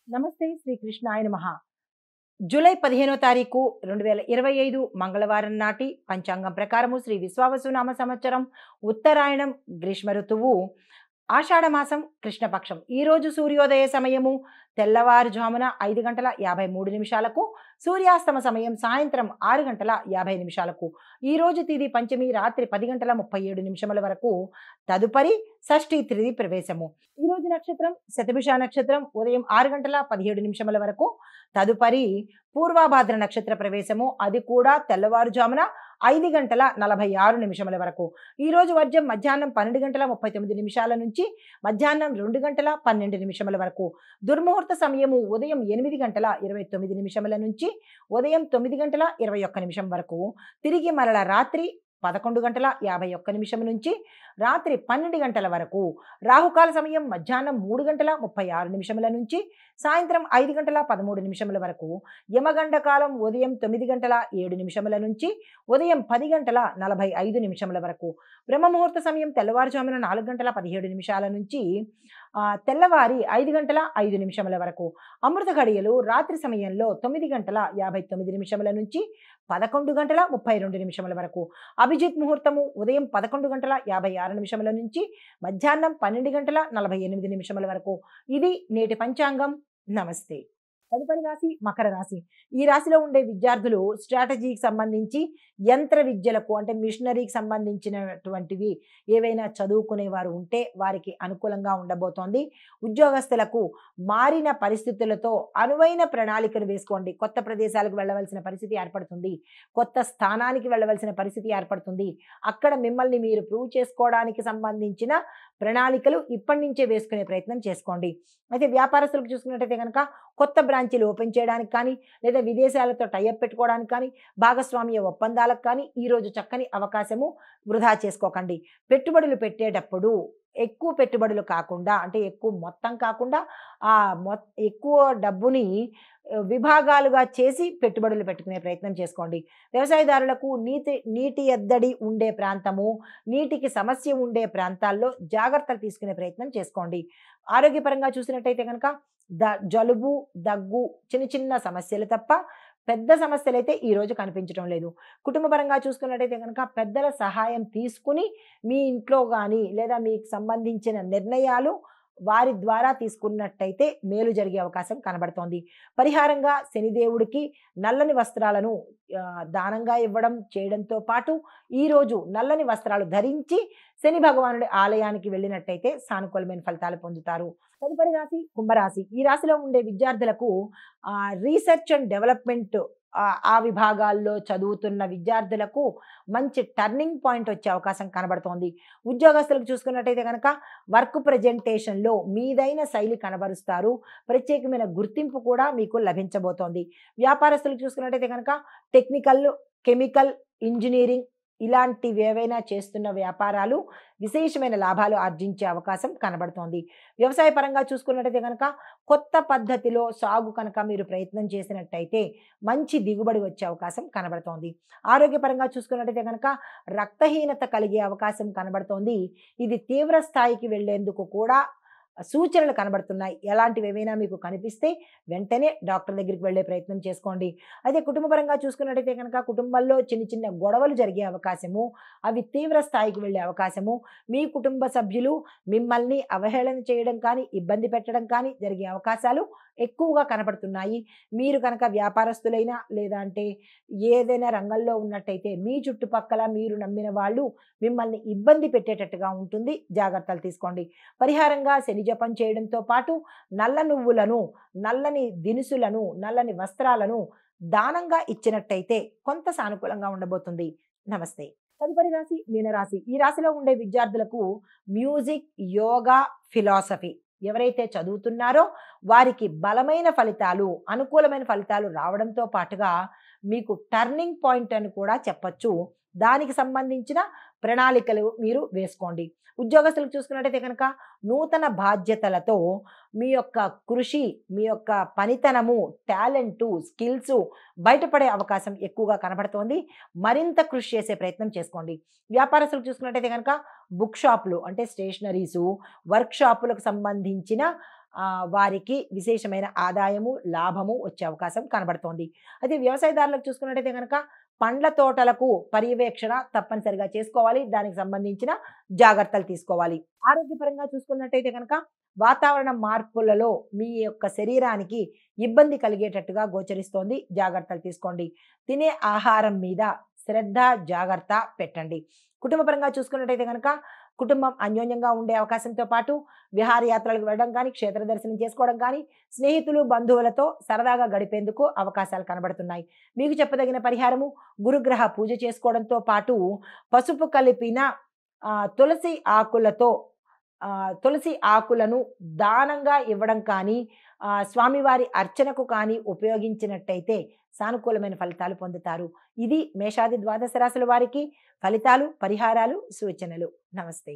నమస్తే శ్రీ కృష్ణాయ నమః. జూలై 15వ తారీఖు 2025 మంగళవారం నాటి పంచాంగం ప్రకారము శ్రీ విశ్వావసునామ సంవత్సరం ఉత్తరాయణం గ్రీష్మ ఋతువు ఆషాఢమాసం కృష్ణపక్షం. ఈరోజు సూర్యోదయ సమయము తెల్లవారుజామున 5:53 సూర్యాస్తమ సమయం సాయంత్రం 6:50. ఈరోజు తిథి పంచమి రాత్రి 10:37 వరకు. తదుపరి షష్ఠి తిథి ప్రవేశము. ఈరోజు నక్షత్రం శతభిష నక్షత్రం ఉదయం 6:17 వరకు. తదుపరి పూర్వభాద్ర నక్షత్ర ప్రవేశము, అది కూడా తెల్లవారుజామున 5:46 వరకు. ఈరోజు వర్జం మధ్యాహ్నం 12:39 నుంచి మధ్యాహ్నం 2:12 వరకు. దుర్ముహూర్త సమయము ఉదయం 8:29 నుంచి ఉదయం 9:21 వరకు. తిరిగి మరల రాత్రి 11:51 నుంచి రాత్రి 12 గంటల వరకు. రాహుకాల సమయం మధ్యాహ్నం 3:36 నుంచి సాయంత్రం 5:13 వరకు. యమగండ కాలం ఉదయం 9:07 నుంచి ఉదయం 10:45 వరకు. బ్రహ్మముహూర్త సమయం తెల్లవారుజామున 4:17 నుంచి తెల్లవారి 5:05 వరకు. అమృత ఘడియలు రాత్రి సమయంలో 9:59 నుంచి 11:32 వరకు. అభిజిత్ ముహూర్తము ఉదయం 11:56 నుంచి మధ్యాహ్నం 12:48 వరకు. ఇది నేటి పంచాంగం. నమస్తే. తదుపరి రాశి మకర రాశి. ఈ రాశిలో ఉండే విద్యార్థులు స్ట్రాటజీకి సంబంధించి యంత్ర విద్యలకు అంటే మిషనరీకి సంబంధించినటువంటివి ఏవైనా చదువుకునేవారు ఉంటే వారికి అనుకూలంగా ఉండబోతోంది. ఉద్యోగస్తులకు మారిన పరిస్థితులతో అనువైన ప్రణాళికను వేసుకోండి. కొత్త ప్రదేశాలకు వెళ్ళవలసిన పరిస్థితి ఏర్పడుతుంది. కొత్త స్థానానికి వెళ్ళవలసిన పరిస్థితి ఏర్పడుతుంది. అక్కడ మిమ్మల్ని మీరు ప్రూవ్ చేసుకోవడానికి సంబంధించిన ప్రణాళికలు ఇప్పటి నుంచే వేసుకునే ప్రయత్నం చేసుకోండి. అయితే వ్యాపారస్తులకు చూసుకున్నట్టయితే కనుక కొత్త బ్రాంచీలు ఓపెన్ చేయడానికి కానీ లేదా విదేశాలతో టైఅప్ పెట్టుకోవడానికి కానీ భాగస్వామ్య ఒప్పందాలకు కానీ ఈరోజు చక్కని అవకాశము. వృధా చేసుకోకండి. పెట్టుబడులు పెట్టేటప్పుడు ఎక్కువ పెట్టుబడులు కాకుండా అంటే ఎక్కువ మొత్తం కాకుండా ఎక్కువ డబ్బుని విభాగాలుగా చేసి పెట్టుబడులు పెట్టుకునే ప్రయత్నం చేసుకోండి. వ్యవసాయదారులకు నీటి ఎద్దడి ఉండే ప్రాంతము, నీటికి సమస్య ఉండే ప్రాంతాల్లో జాగ్రత్తలు తీసుకునే ప్రయత్నం చేసుకోండి. ఆరోగ్యపరంగా చూసినట్టయితే కనుక జలుబు దగ్గు చిన్న చిన్న సమస్యలు తప్ప పెద్ద సమస్యలు అయితే ఈరోజు కనిపించడం లేదు. కుటుంబపరంగా చూసుకున్నట్టయితే కనుక పెద్దల సహాయం తీసుకుని మీ ఇంట్లో కానీ లేదా మీకు సంబంధించిన నిర్ణయాలు వారి ద్వారా తీసుకున్నట్టయితే మేలు జరిగే అవకాశం కనబడుతోంది. పరిహారంగా శనిదేవుడికి నల్లని వస్త్రాలను దానంగా ఇవ్వడం చేయడంతో పాటు ఈరోజు నల్లని వస్త్రాలు ధరించి శని భగవానుడి ఆలయానికి వెళ్ళినట్టయితే సానుకూలమైన ఫలితాలు పొందుతారు. తదుపరి రాశి కుంభరాశి. ఈ రాశిలో ఉండే విద్యార్థులకు రీసెర్చ్ అండ్ డెవలప్మెంట్ ఆ విభాగాల్లో చదువుతున్న విద్యార్థులకు మంచి టర్నింగ్ పాయింట్ వచ్చే అవకాశం కనబడుతోంది. ఉద్యోగస్తులకు చూసుకున్నట్టయితే కనుక వర్క్ ప్రజెంటేషన్లో మీదైన శైలి కనబరుస్తారు. ప్రత్యేకమైన గుర్తింపు కూడా మీకు లభించబోతోంది. వ్యాపారస్తులకు చూసుకున్నట్టయితే కనుక టెక్నికల్, కెమికల్, ఇంజనీరింగ్ ఇలాంటివి ఏవైనా చేస్తున్న వ్యాపారాలు విశేషమైన లాభాలు ఆర్జించే అవకాశం కనబడుతోంది. వ్యవసాయ పరంగా చూసుకున్నట్టయితే కనుక కొత్త పద్ధతిలో సాగు కనుక మీరు ప్రయత్నం చేసినట్టయితే మంచి దిగుబడి వచ్చే అవకాశం కనబడుతోంది. ఆరోగ్యపరంగా చూసుకున్నట్టయితే కనుక రక్తహీనత కలిగే అవకాశం కనబడుతోంది. ఇది తీవ్ర స్థాయికి వెళ్లేందుకు కూడా సూచనలు కనబడుతున్నాయి. ఎలాంటివి ఏవైనా మీకు కనిపిస్తే వెంటనే డాక్టర్ దగ్గరికి వెళ్ళే ప్రయత్నం చేసుకోండి. అయితే కుటుంబపరంగా చూసుకున్నట్టయితే కనుక కుటుంబంలో చిన్న చిన్న గొడవలు జరిగే అవకాశము, అవి తీవ్ర స్థాయికి వెళ్ళే అవకాశము, మీ కుటుంబ సభ్యులు మిమ్మల్ని అవహేళన చేయడం కానీ ఇబ్బంది పెట్టడం కానీ జరిగే అవకాశాలు ఎక్కువగా కనబడుతున్నాయి. మీరు కనుక వ్యాపారస్తులైనా లేదా అంటే ఏదైనా రంగంలో ఉన్నట్టయితే మీ చుట్టుపక్కల మీరు నమ్మిన వాళ్ళు మిమ్మల్ని ఇబ్బంది పెట్టేటట్టుగా ఉంటుంది. జాగ్రత్తలు తీసుకోండి. పరిహారంగా శని జపం చేయడంతో పాటు నల్ల నువ్వులను, నల్లని దినుసులను, నల్లని వస్త్రాలను దానంగా ఇచ్చినట్టయితే కొంత సానుకూలంగా ఉండబోతుంది. నమస్తే. తదుపరి రాశి మీనరాశి. ఈ రాశిలో ఉండే విద్యార్థులకు మ్యూజిక్, యోగా, ఫిలాసఫీ ఎవరైతే చదువుతున్నారో వారికి బలమైన ఫలితాలు, అనుకూలమైన ఫలితాలు రావడంతో పాటుగా మీకు టర్నింగ్ పాయింట్ అని కూడా చెప్పచ్చు. దానికి సంబంధించిన ప్రణాళికలు మీరు వేసుకోండి. ఉద్యోగస్తులకు చూసుకున్నట్టయితే కనుక నూతన బాధ్యతలతో మీ యొక్క కృషి, మీ యొక్క పనితనము, టాలెంటు, స్కిల్స్ బయటపడే అవకాశం ఎక్కువగా కనబడుతోంది. మరింత కృషి చేసే ప్రయత్నం చేసుకోండి. వ్యాపారస్తులకు చూసుకున్నట్టయితే కనుక బుక్ షాపులు అంటే స్టేషనరీసు, వర్క్ షాపులకు సంబంధించిన వారికి విశేషమైన ఆదాయము, లాభము వచ్చే అవకాశం కనబడుతోంది. అయితే వ్యవసాయదారులకు చూసుకున్నట్టయితే కనుక పండ్ల తోటలకు పర్యవేక్షణ తప్పనిసరిగా చేసుకోవాలి. దానికి సంబంధించిన జాగ్రత్తలు తీసుకోవాలి. ఆరోగ్యపరంగా చూసుకున్నట్టయితే కనుక వాతావరణ మార్పులలో మీ యొక్క శరీరానికి ఇబ్బంది కలిగేటట్టుగా గోచరిస్తోంది. జాగ్రత్తలు తీసుకోండి. తినే ఆహారం మీద శ్రద్ధ, జాగ్రత్త పెట్టండి. కుటుంబపరంగా చూసుకున్నట్టయితే కనుక కుటుంబం అన్యోన్యంగా ఉండే అవకాశంతో పాటు విహారయాత్రలకు వెళ్ళడం కానీ, క్షేత్ర దర్శనం చేసుకోవడం కానీ, స్నేహితులు, బంధువులతో సరదాగా గడిపేందుకు అవకాశాలు కనబడుతున్నాయి. మీకు చెప్పదగిన పరిహారము గురుగ్రహ పూజ చేసుకోవడంతో పాటు పసుపు కలిపిన తులసి ఆకులతో తులసి ఆకులను దానంగా ఇవ్వడం కానీ, స్వామివారి అర్చనకు కానీ ఉపయోగించినట్టయితే సానుకూలమైన ఫలితాలు పొందుతారు. ఇది మేషాది ద్వాదశ రాశుల వారికి ఫలితాలు, పరిహారాలు, సూచనలు. నమస్తే.